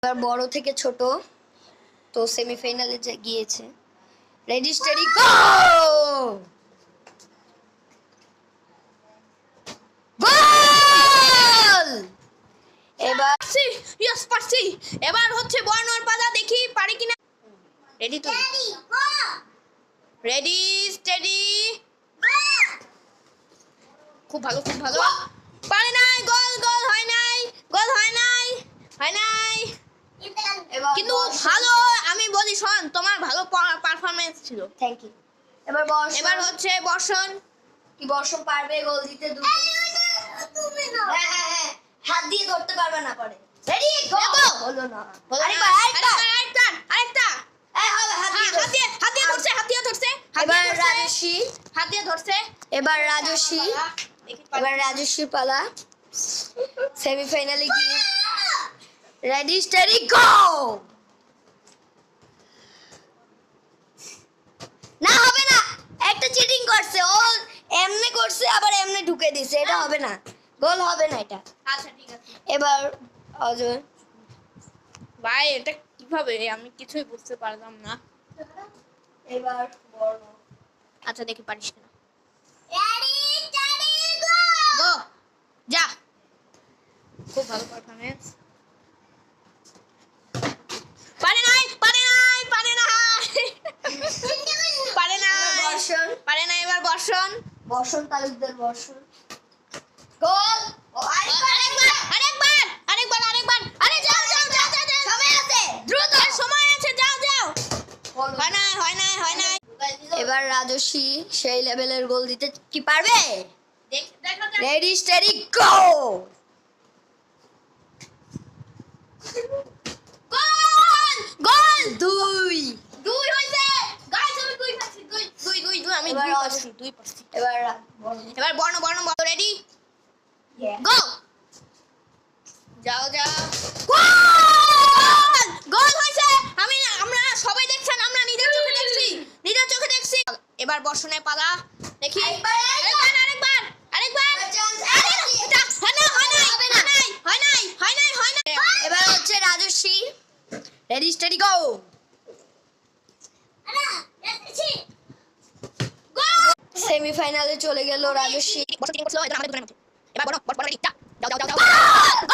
এবার বড় থেকে ছোট তো সেমিফাইনালে গিয়েছে। Ready steady go! গোল! এবার ইয়েস পারছি। এবার হচ্ছে বর্ণর পাতা, দেখি পারি কিনা। রেডি তো? Ready steady. খুব ভালো খুব ভালো। পারে নাই, গোল গোল হয় নাই, গোল হয় নাই, হয় নাই। কিন্তু ভালো, আমি বলি শোন, তোমার ভালো পারফরম্যান্স ছিল। Thank you. এবার হচ্ছে বর্ষণ। কি বর্ষণ পারবে গোল দিতে? হ্যাঁ, হাত দিয়ে ধরতে পারবে না পরে। Ready go! হলো না। আরেকটা। হাত দিয়ে ধরছে। এবার রাজস্বী পালা। সেমিফাইনালে গিয়ে রেডি স্টেডি গো! না হবে না, একটা চিটিং করছে ও, এমনে করছে আবার এমনে ঢুকে দিছে, এটা হবে না, গোল হবে না এটা। আচ্ছা ঠিক আছে। এবার অজয় ভাই এটা কিভাবে, আমি কিছুই বুঝতে পারলাম না। এবার বর্ণ। আচ্ছা দেখি পারিস কিনা। গো যা। খুব ভালো পারফরম্যান্স। পারে নাই। এবার বর্ষণ। বর্ষণ তালুকদার বর্ষণ। গোল! আরেকবার। আরে যাও। সময় আছে, দ্রুত সময় আছে, যাও। হয় নাই। এবার রাজস্বী সেই লেভেলের গোল দিতে কি পারবে? Ready steady go! গোল! দুই। হইছে। গাইস আমি দুই পাচ্ছি। দুই আমি দুই পাচ্ছি। এবার বর্ণ রেডি গো! যাও। গোল হইছে। আমরা সবাই দেখছেন, আমরা নিজের চোখে দেখছি। এবার বর্ষণের পালা, দেখি। আরেকবার। হয় নাই। এবার হচ্ছে রাজস্বী। রেডি স্টেডি গো! সেমিফাইনালে চলে গেল রাজস্বী। এবার বড় রেডি যাও। গোল!